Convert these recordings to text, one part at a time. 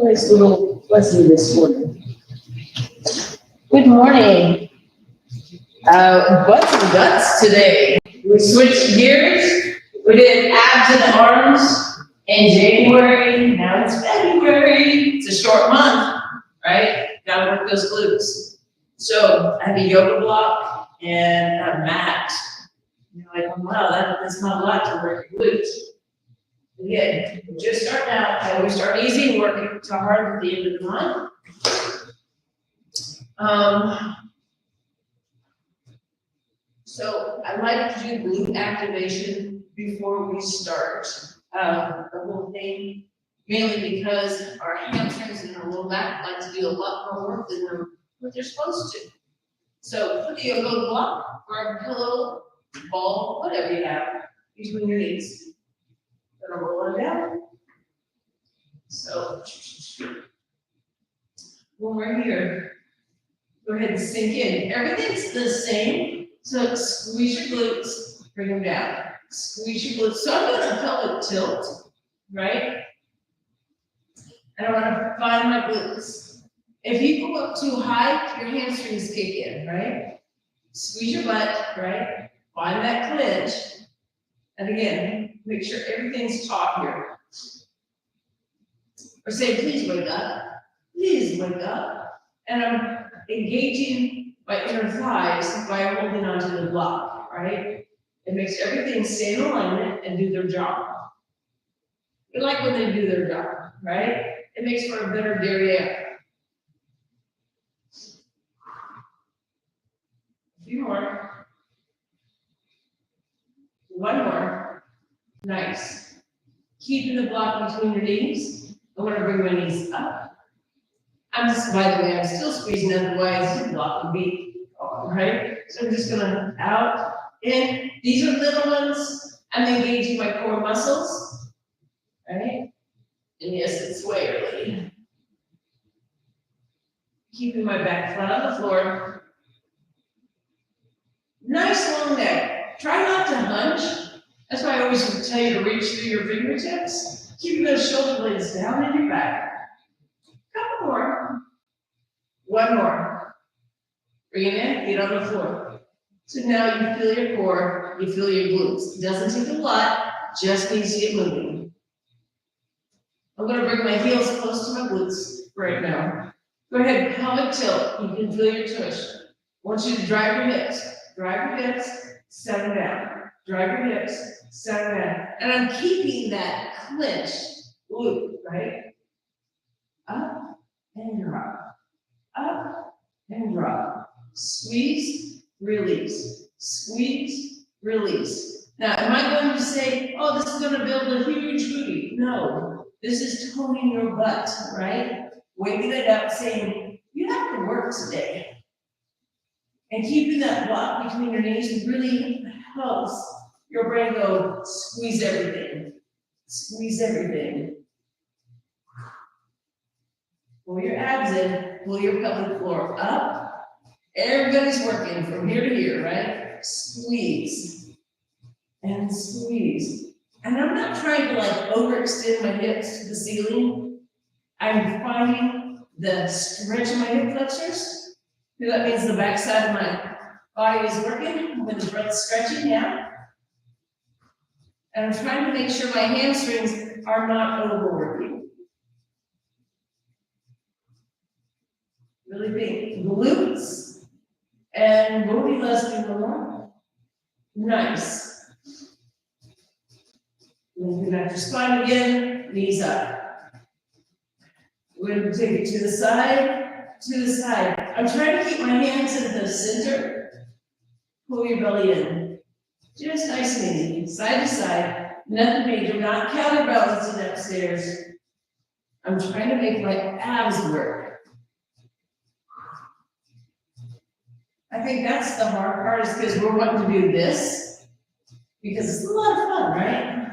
Nice little lesson this morning. Good morning. Butts and guts today. We switched gears. We did abs and arms in January. Now it's February. It's a short month, right? Gotta work those glutes. So I have a yoga block and a mat. You're like, oh, wow, that's not a lot to work your glutes. Again, just starting out. I always start easy and work to hard at the end of the month. So I like to do glute activation before we start the whole thing, mainly because our hamstrings and our lower back like to do a lot more work than what they're supposed to. So put the yoga block or a pillow, ball, whatever you have, between your knees. Gonna roll it down. So when we're here, go ahead and sink in. Everything's the same. So squeeze your glutes, bring them down. Squeeze your glutes. So I'm doing a pelvic tilt, right? And I want to find my glutes. If you go up too high, your hamstrings kick in, right? Squeeze your butt, right? Find that clinch. And again, make sure everything's taut here. Or say, please wake up. Please wake up. And I'm engaging my inner thighs by holding onto the block, right? It makes everything stay in alignment and do their job. You like when they do their job, right? It makes for a better derriere. A few more. One more. Nice. Keeping the block between your knees. I want to bring my knees up. By the way, I'm still squeezing, otherwise the block would be on, right? So I'm just gonna out, in. These are little ones. I'm engaging my core muscles, right? And yes, it's way early. Keeping my back flat on the floor. Nice long neck. Try not to hunch. That's why I always tell you to reach through your fingertips. Keep those shoulder blades down in your back. Couple more. One more. Bring it in, feet on the floor. So now you feel your core, you feel your glutes. It doesn't take a lot, just needs to get moving. I'm going to bring my heels close to my glutes right now. Go ahead, pelvic tilt. You can feel your tush. I want you to drive your hips. Drive your hips, set them down. Drive your hips, set them down. And I'm keeping that clenched glute, right? Up and drop. Up and drop. Squeeze, release. Squeeze, release. Now, am I going to say, oh, this is going to build a huge booty? No. This is toning your butt, right? Waking it up, saying, you have to work today. And keeping that block between your knees really helps your brain go, squeeze everything. Squeeze everything. Pull your abs in, pull your pelvic floor up. Everybody's working from here to here, right? Squeeze. And squeeze. And I'm not trying to like overextend my hips to the ceiling. I'm finding the stretch of my hip flexors. That means the back side of my body is working when the breath's stretching, yeah? And I'm trying to make sure my hamstrings are not overworking. Really big glutes. And booty, let's do one more. Nice. Lengthen out your spine again, knees up. We're going to take it to the side. To the side. I'm trying to keep my hands in the center. Pull your belly in. Just nice and easy. Side to side. Nothing major. Not counterbalancing upstairs. I'm trying to make my abs work. I think that's the hard part, is because we're wanting to do this. Because it's a lot of fun, right?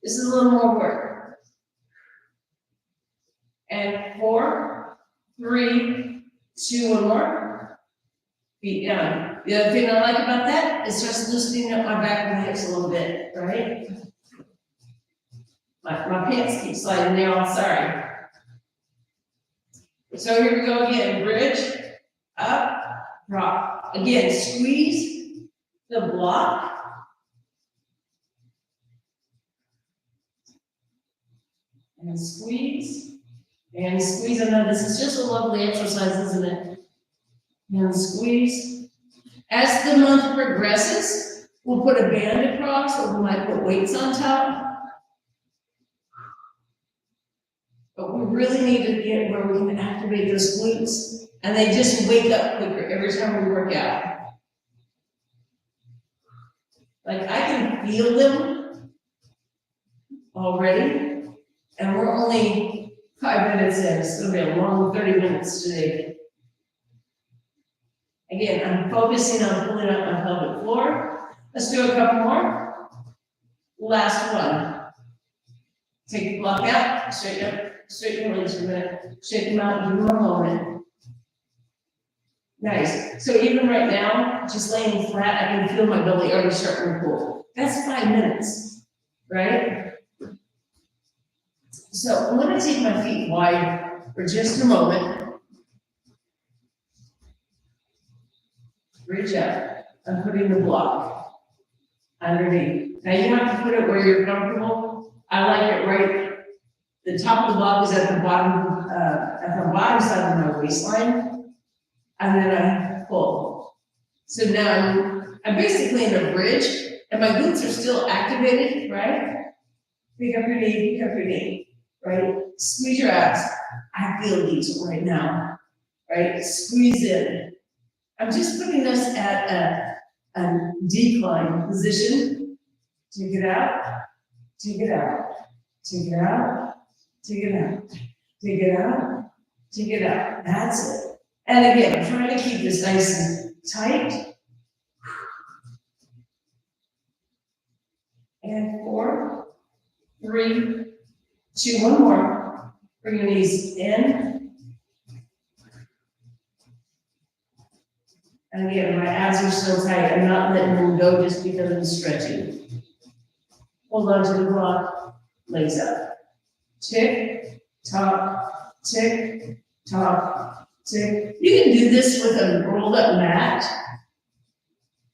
This is a little more work. And 4, 3, 2, one more. Feet down. The other thing I like about that is just loosening up my back and hips a little bit, right? My pants keep sliding down, sorry. So here we go again, bridge, up, drop. Again, squeeze the block. And squeeze. And squeeze. I know this is just a lovely exercise, isn't it? And squeeze. As the month progresses, we'll put a band across, or we might put weights on top. But we really need to get where we can activate those glutes, and they just wake up quicker every time we work out. Like I can feel them already, and we're only 5 minutes in. It's gonna be a long 30 minutes today. Again, I'm focusing on pulling up my pelvic floor. Let's do a couple more. Last one. Take the block out, straighten up, straighten and release for a minute. Shake them out, give them a moment. Nice. So even right now, just laying flat, I can feel my belly already starting to pull. That's 5 minutes, right? So I'm gonna take my feet wide for just a moment. Reach up. I'm putting the block underneath. Now you have to put it where you're comfortable. I like it right. The top of the block is at the bottom side of my waistline, and then I pull. So now I'm basically in a bridge, and my glutes are still activated, right? Pick up your knee, right? Squeeze your abs. I feel these right now, right? Squeeze in. I'm just putting us at a decline position. Take it out, take it out, take it out, take it out, take it out, take it out. That's it. And again, I'm trying to keep this nice and tight. And 4, 3, 2, one more. Bring your knees in. And again, my abs are still tight. I'm not letting them go just because I'm stretching. Hold on to the block, legs up. Tick, tock, tick, tock, tick. You can do this with a rolled up mat.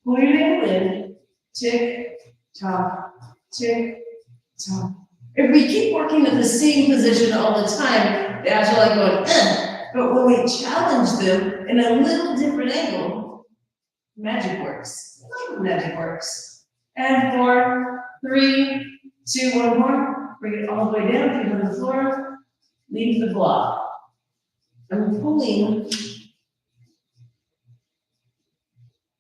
Pull your ankle in, tick, tock, tick, tock. If we keep working in the same position all the time, the abs are like going, eh. But when we challenge them in a little different angle, magic works. Magic works. And 4, 3, 2, one more. Bring it all the way down, feet on the floor. Leave the block. I'm pulling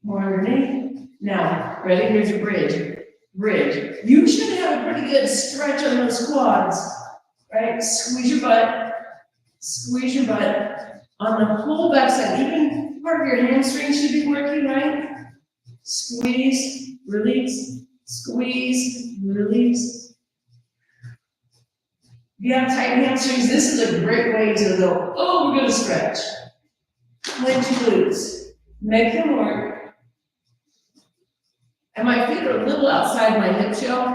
more underneath. Now, ready? Here's your bridge. Bridge. You should have a pretty good stretch on those quads, right? Squeeze your butt. Squeeze your butt. On the whole backside, even part of your hamstring should be working, right? Squeeze, release, squeeze, release. If you have tight hamstrings, this is a great way to go, oh, we're gonna stretch. Clench your glutes, make them work. And my feet are a little outside my hip shelf.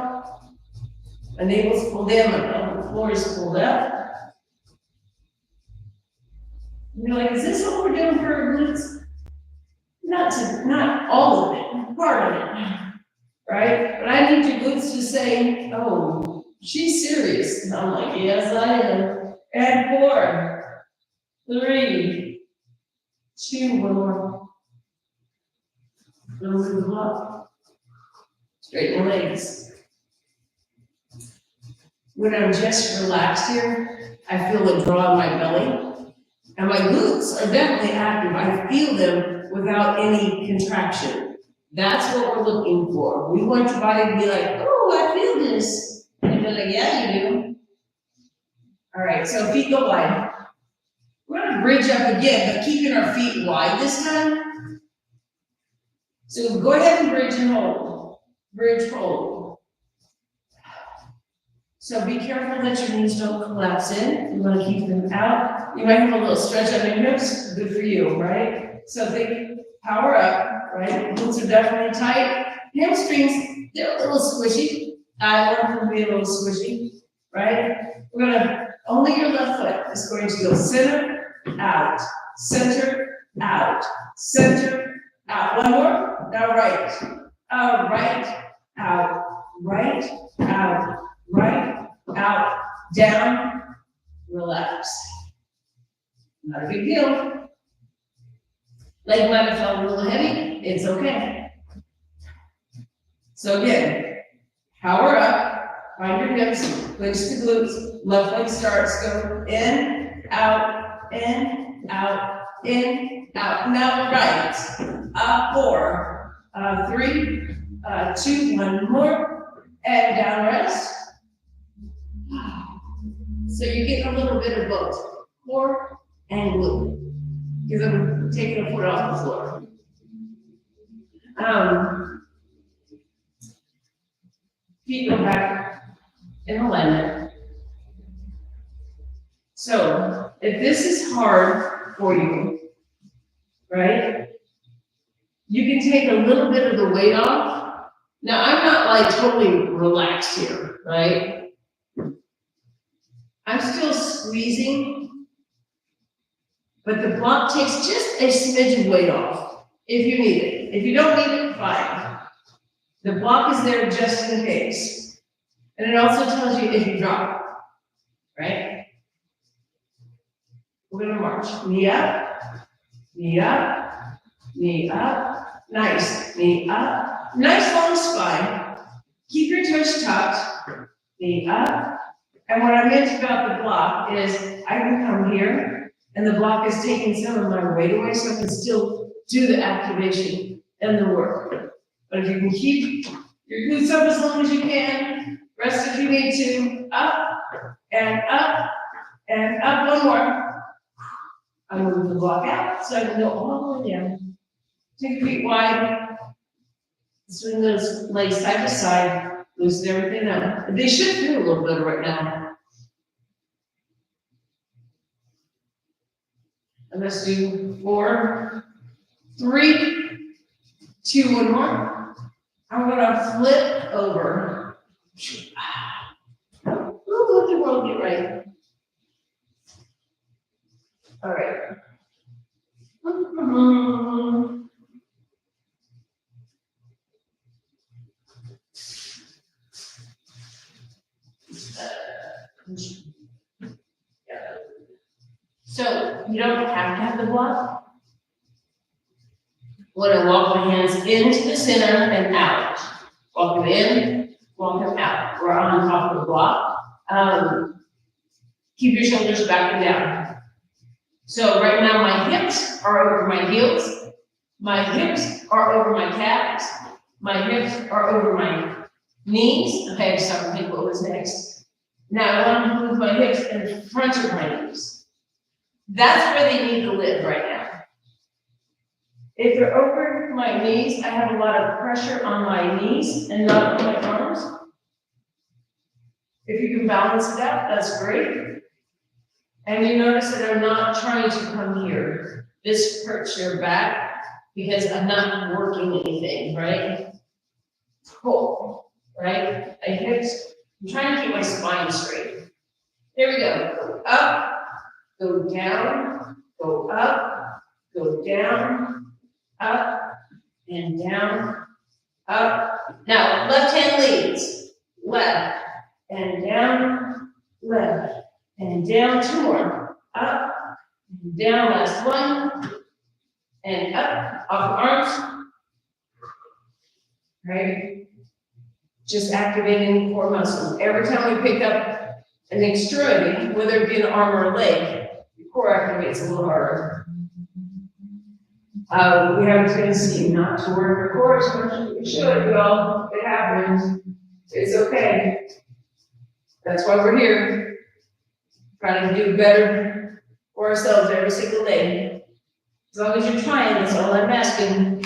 My navel's pulled in, my pelvic floor is pulled up. You're like, is this what we're doing for our glutes? Not all of it, part of it, right? But I need your glutes to say, oh, she's serious. And I'm like, yes, I am. And 4, 3, 2, one more. Little bit of block. Straighten your legs. When I'm just relaxed here, I feel a draw in my belly. And my glutes are definitely active. I feel them without any contraction. That's what we're looking for. We want your body to be like, oh, I feel this. And you're like, yeah, you do. All right, so feet go wide. We're gonna bridge up again, but keeping our feet wide this time. So go ahead and bridge and hold. Bridge, hold. So be careful that your knees don't collapse in. You want to keep them out. You might have a little stretch on your hips. Good for you, right? So think Power up, right? Glutes are definitely tight. Hamstrings, they're a little squishy. I want them to be a little squishy, right? We're gonna, only your left foot is going to go center, out, center, out, center, out. One more, now right. Right, out, right, out, right, out, down, relax. Not a big deal. Leg might have felt a little heavy, it's okay. So again, power up, find your hips, clench the glutes, left leg starts, go in, out, in, out, in, out. Now right, 4, 3, 2, one more, and down rest. So you're getting a little bit of both, core and glute. Because I'm taking a foot off the floor. Feet go back in alignment. So if this is hard for you, right, you can take a little bit of the weight off. Now I'm not like totally relaxed here, right? I'm still squeezing, but the block takes just a smidge of weight off if you need it. If you don't need it, fine. The block is there just in case. And it also tells you if you drop, right? We're gonna march. Knee up, knee up, knee up. Nice, knee up. Nice long spine. Keep your toes tucked, knee up. And what I meant about the block is I can come here and the block is taking some of my weight away so I can still do the activation and the work. But if you can keep your glutes up as long as you can, rest if you need to, up and up and up. One more. I'm moving the block out so I can go all the way down. Take your feet wide. Swing those legs side to side. Loosen everything up. They should feel a little better right now. And let's do 4, 3, 2, one more. I'm gonna flip over. Ooh, let the world get right. All right. So you don't have to have the block. I'm going to walk my hands into the center and out. Walk them in, walk them out. We're on top of the block. Keep your shoulders back and down. So right now my hips are over my heels. My hips are over my calves. My hips are over my knees. Okay, so think what was next. Now I want to move my hips in front of my knees. That's where they need to live right now. If they're over my knees, I have a lot of pressure on my knees and not on my arms. If you can balance it out, that's great. And you notice that I'm not trying to come here. This hurts your back because I'm not working anything, right? Cool, right? My hips, I'm trying to keep my spine straight. Here we go. Up, go down, go up, go down, up, and down, up. Now, left hand leads. Left, and down, left, and down. 2 more. Up, and down. Last one. And up, off the arms. Right? Just activating the core muscle. Every time we pick up an extremity, whether it be an arm or a leg, your core activates a little harder. We have a tendency not to work the core as much as we should. Well, it happens. It's okay. That's why we're here. Trying to do better for ourselves every single day. As long as you're trying, that's all I'm asking.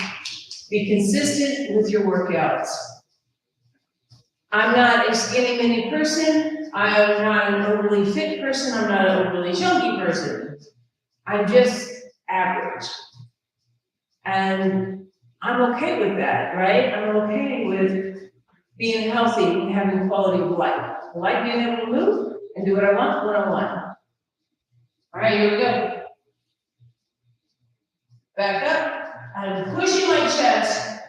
Be consistent with your workouts. I'm not a skinny mini person. I'm not an overly fit person. I'm not an overly chunky person. I'm just average. And I'm okay with that, right? I'm okay with being healthy and having quality of life. I like being able to move and do what I want when I want. All right, here we go. Back up. I'm pushing my chest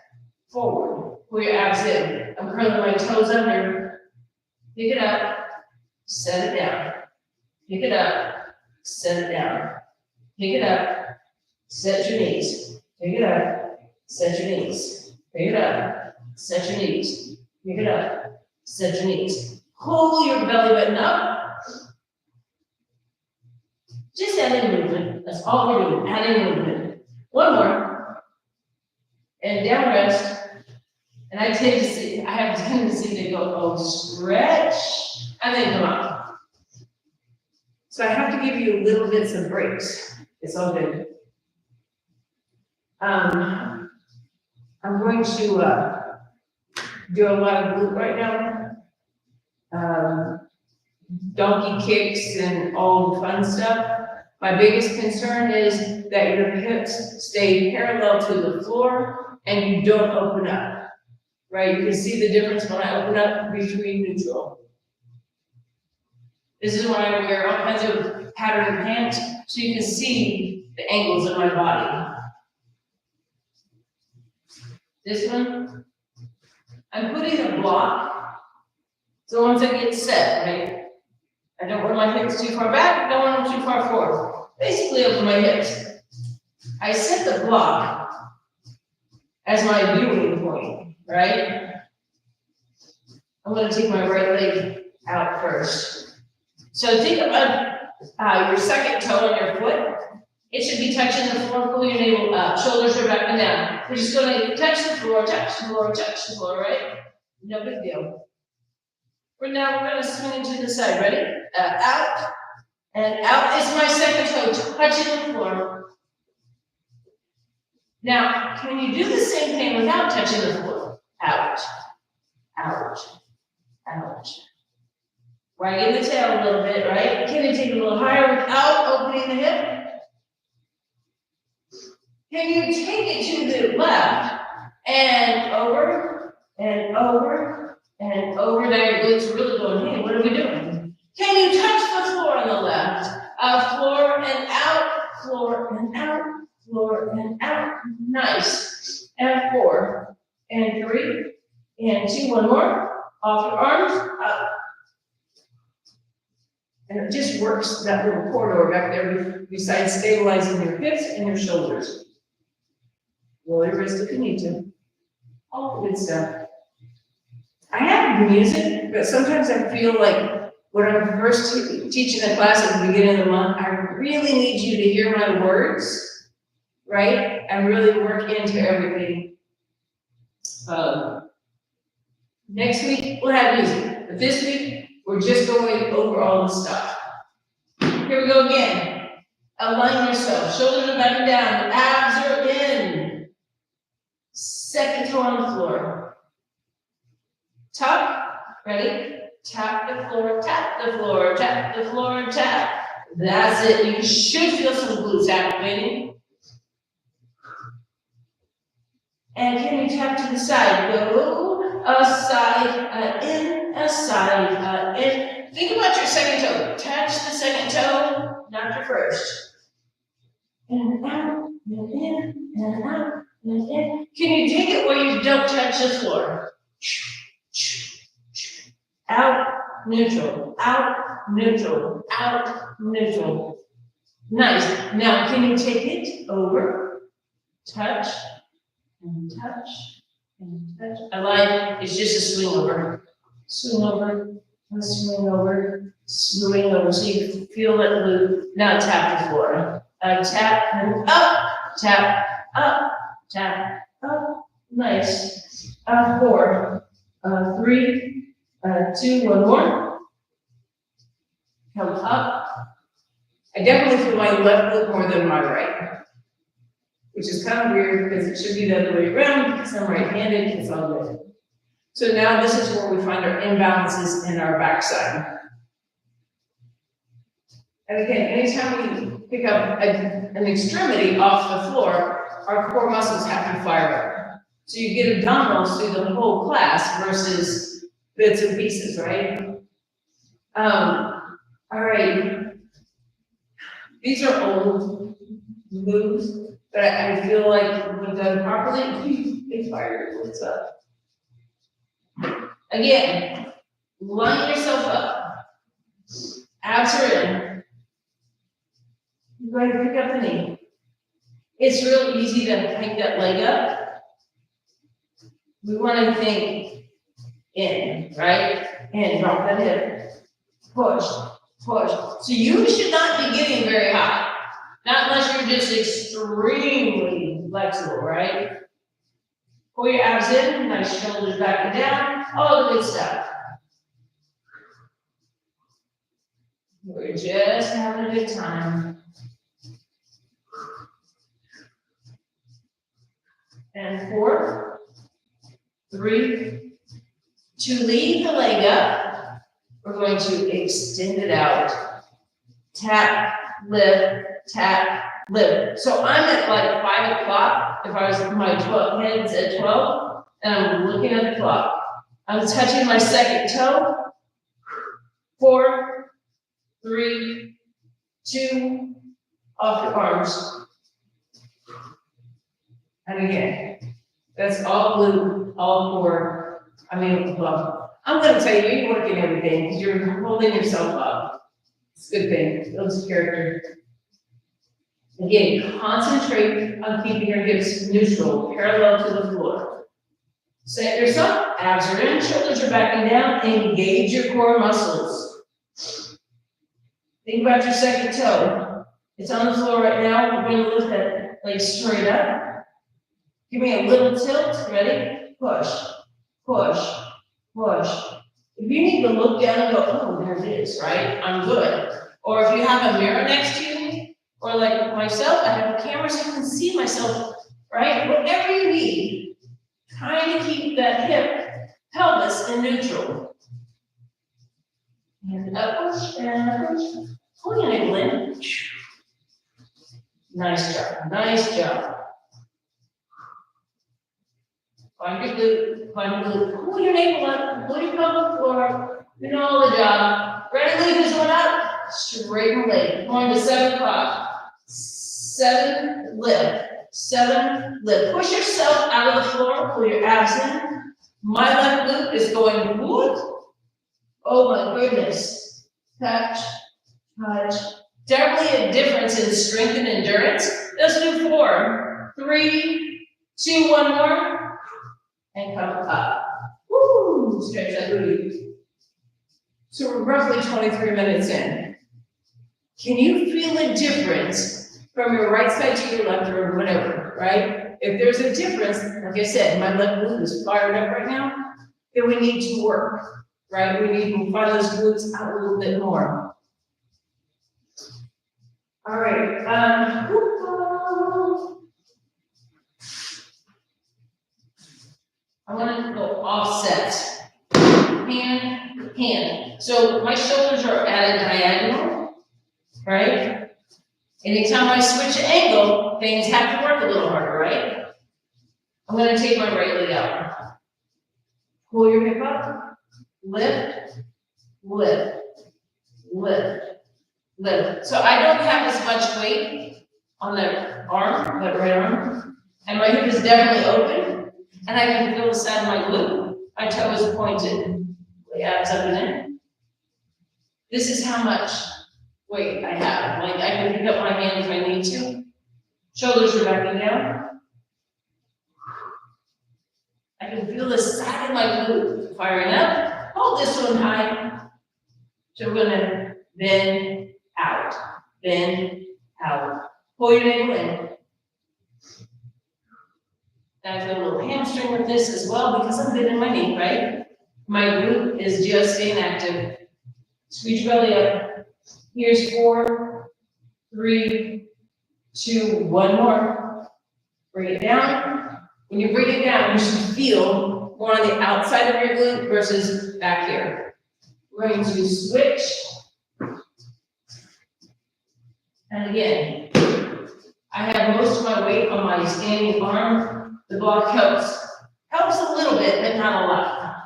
forward. Pull your abs in. I'm curling my toes under. Pick it up. Set it down. Pick it up. Set it down. Pick it up. Set your knees. Pick it up. Set your knees. Pick it up. Set your knees. Pick it up. Set your knees. Pull your belly button up. Just adding movement. That's all we're doing. Adding movement. One more. And down rest. And I have a tendency to go, oh, stretch, and then come up. So I have to give you little bits of breaks. It's all good. I'm going to do a lot of glute right now. Donkey kicks and all the fun stuff. My biggest concern is that your hips stay parallel to the floor and you don't open up, right? You can see the difference when I open up between neutral. This is when I wear all kinds of patterned pants so you can see the angles of my body. This one, I'm putting a block, so once I get set, right? I don't want my hips too far back, don't want them too far forward. Basically over my hips. I set the block as my viewing point, right? I'm gonna take my right leg out first. So think about your second toe on your foot. It should be touching the floor, pull your navel up, shoulders are back and down. We're just gonna touch the floor, touch the floor, touch the floor, right? No big deal. For now, we're gonna swing it to the side, ready? Out, and out is my second toe, touching the floor. Now, can you do the same thing without touching the floor? Out, out, out. Wagging the tail a little bit, right? Can you take it a little higher without opening the hip? Can you take it to the left and over and over and over? Now your glutes are really going, hey, what are we doing? Can you touch the floor on the left? Floor and out, floor and out, floor and out. Nice. And 4 and 3 and 2. One more. Off your arms, up. And it just works that little corridor back there besides stabilizing your hips and your shoulders. Roll your wrist if you need to. All the good stuff. I have music, but sometimes I feel like when I'm first teaching a class at the beginning of the month, I really need you to hear my words, right? And really work into everything. Next week, we'll have music. But this week, we're just going over all the stuff. Here we go again. Align yourself. Shoulders are back and down. Abs are in. Second toe on the floor. Tuck. Ready? Tap the floor, tap the floor, tap the floor, tap. That's it. You should feel some glutes activating. And can you tap to the side? Go aside, in, aside, in. Think about your second toe. Touch the second toe, not your first. And out, and in, and out, and in. Can you take it where you don't touch the floor? Out, neutral, out, neutral, out, neutral. Nice. Now, can you take it over, touch, and touch, and touch? I like, it's just a swing over, swing over, swing over, swing over. So you feel it glute. Now tap the floor. Tap and up, tap, up, tap, up. Nice. 4, 3, 2, one more. Come up. I definitely feel my left glute more than my right, which is kind of weird because it should be the other way around because I'm right-handed. It's all good. So now this is where we find our imbalances in our backside. And again, anytime we pick up an extremity off the floor, our core muscles have to fire up. So you get abdominals through the whole class versus bits and pieces, right? All right. These are old moves, but I feel like when done properly, they fire your glutes up. Again, line yourself up. Abs are in. You're going to pick up the knee. It's real easy to pick that leg up. We want to think in, right? And drop that hip. Push, push. So you should not be getting very high. Not unless you're just extremely flexible, right? Pull your abs in, nice shoulders back and down, all the good stuff. We're just having a good time. And 4, 3, to lead the leg up, we're going to extend it out. Tap, lift, tap, lift. So I'm at like 5 o'clock, if I was my 12 heads at 12, and I'm looking at the clock. I'm touching my second toe. 4, 3, 2, off your arms. And again, that's all glute, all core. Well, I'm gonna tell you, you're working everything, because you're holding yourself up. It's a good thing, builds character. Again, concentrate on keeping your hips neutral, parallel to the floor. Set yourself, abs are in, shoulders are backing down, engage your core muscles. Think about your second toe. It's on the floor right now, we're gonna lift that leg straight up. Give me a little tilt, ready? Push, push, push. If you need to look down and go, oh, there it is, right? I'm good. Or if you have a mirror next to you, or like myself, I have a camera so I can see myself, right? Whatever you need, trying to keep that hip, pelvis in neutral. And up, push, and push. Pull your ankle in. Nice job, nice job. Find your glute, find your glute. Pull your navel up, pull your pelvic floor. You know all the job. Ready, leave this one up. Straighten the leg. Going to 7 o'clock. 7, lift. 7, lift. Push yourself out of the floor. Pull your abs in. My left glute is going, whoop. Oh my goodness. Touch, touch. Definitely a difference in strength and endurance. Let's do 4, 3, 2, 1 more. And come up. Woo! Stretch that booty. So we're roughly 23 minutes in. Can you feel a difference from your right side to your left or whatever, right? If there's a difference, like I said, my left glute is fired up right now, then we need to work, right? We need to find those glutes out a little bit more. All right. I want to go offset, hand, hand. So my shoulders are at a diagonal, right? Anytime I switch angle, things have to work a little harder, right? I'm going to take my right leg out. Pull your hip up, lift, lift, lift, lift. So I don't have as much weight on that arm, that right arm, and my hip is definitely open. And I can feel the side of my glute. My toe is pointed. The abs up and in. This is how much weight I have. Like I can pick up my hand if I need to. Shoulders are backing down. I can feel the side of my glute firing up. Hold this one high. So we're gonna bend out. Bend out. Pull your ankle in. I feel a little hamstring with this as well because I'm bending my knee, right? My glute is just staying active. Squeeze your belly up. Here's 4, 3, 2, 1 more. Bring it down. When you bring it down, you should feel more on the outside of your glute versus back here. We're going to switch. And again, I have most of my weight on my standing arm. The block helps a little bit, but not a lot.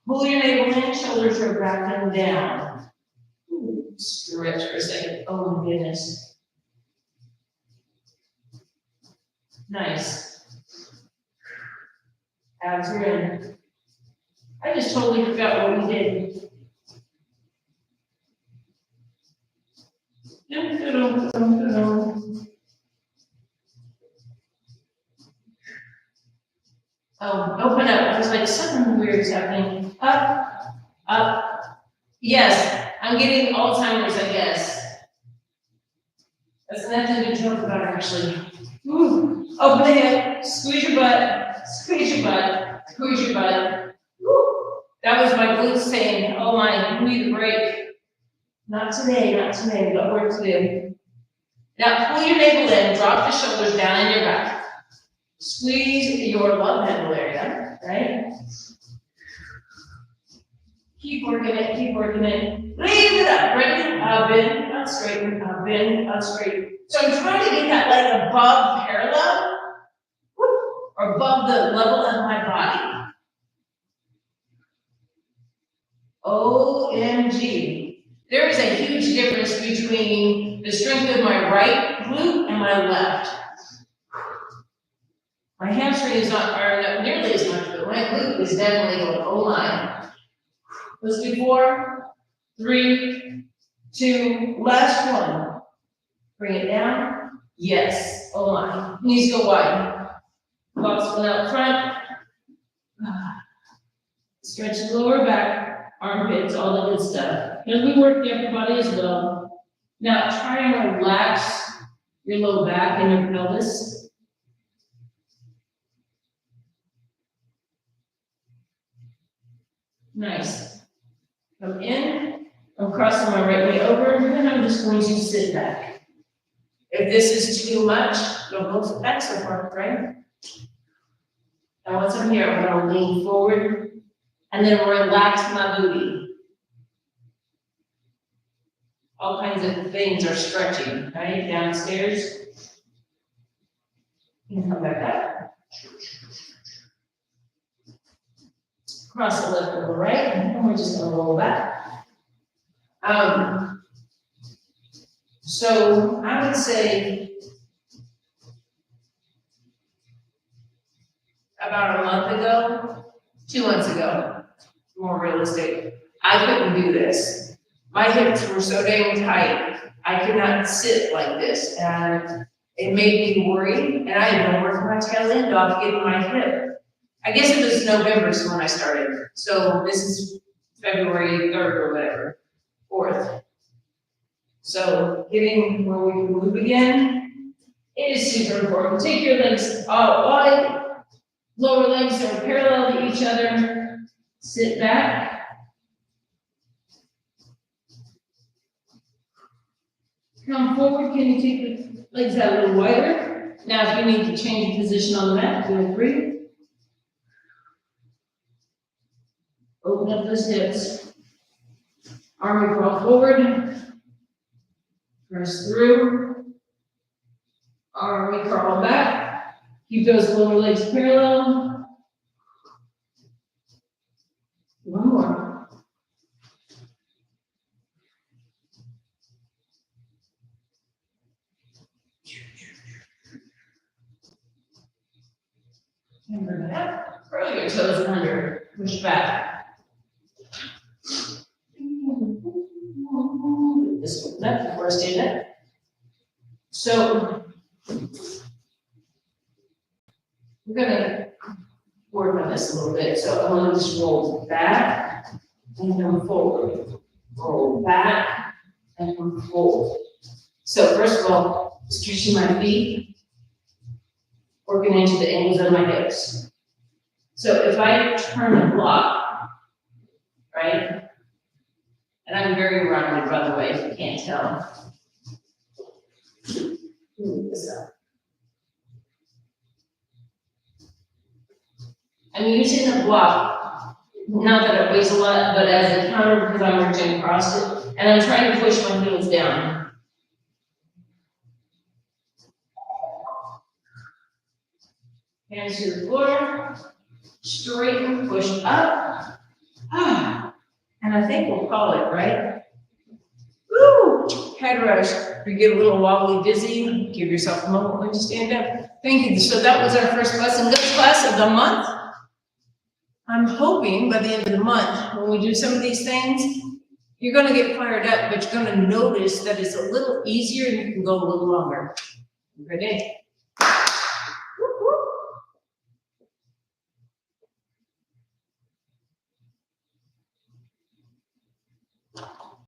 Pull your navel in, shoulders are back and down. Stretch for a second. Oh my goodness. Nice. Abs are in. I just totally forgot what we did. Oh, open up. I was like, something weird is happening. Up, up. Yes, I'm getting Alzheimer's, I guess. That's nothing to joke about, actually. Ooh. Open the hip, squeeze your butt, squeeze your butt, squeeze your butt. Woo. That was my glutes saying, oh my, you need a break. Not today, not today, we've got work to do. Now pull your navel in, drop the shoulders down in your back. Squeeze your love handle area, right? Keep working it, keep working it. Leave it up, ready? Up in, up straight, up in, up straight. So I'm trying to get that leg above parallel, or above the level of my body. OMG. There is a huge difference between the strength of my right glute and my left. My hamstring is not firing up nearly as much, but my glute is definitely going, oh my. Let's do 4, 3, 2, last one. Bring it down. Yes, oh my. Knees go wide. Blocks one out front. Stretch the lower back, armpits, all the good stuff. And we work the upper body as well. Now try and relax your low back and your pelvis. Nice. Come in, I'm crossing my right way over, and then I'm just going to sit back. If this is too much, don't go back so far, right? Now once I'm here, I'm going to lean forward, and then relax my booty. All kinds of things are stretching, right? Downstairs. You can come back up. Cross the left over right, and we're just going to roll back. So I would say about a month ago, 2 months ago, more realistic, I couldn't do this. My hips were so dang tight, I could not sit like this, and it made me worry, and I had been working my tail end off getting my hip. I guess it was November is when I started, so this is February 3rd or whatever, 4th. So getting where we can move again is super important. Take your legs out wide, lower legs are parallel to each other, sit back. Come forward, can you take the legs out a little wider? Now if you need to change position on the mat, feel free. Open up those hips. Arm crawl forward. Press through. Arm crawl back. Keep those lower legs parallel. One more. And bring it up. Curl your toes under. Push back. This one left before I stand up. So we're gonna work on this a little bit. So I'm gonna just roll back and come forward. Roll back and come forward. So first of all, stretching my feet, working into the angles of my hips. So if I turn and block, right? And I'm very rounded, by the way, if you can't tell. Move this up. I'm using a block, not that it weighs a lot, but as a counter because I'm reaching across it, and I'm trying to push my heels down. Hands to the floor. Straighten, push up. And I think we'll call it, right? Woo! Head rush. If you get a little wobbly, dizzy, give yourself a moment when you stand up. Thank you. So that was our first lesson. This class of the month. I'm hoping by the end of the month, when we do some of these things, you're going to get fired up, but you're going to notice that it's a little easier and you can go a little longer. Ready?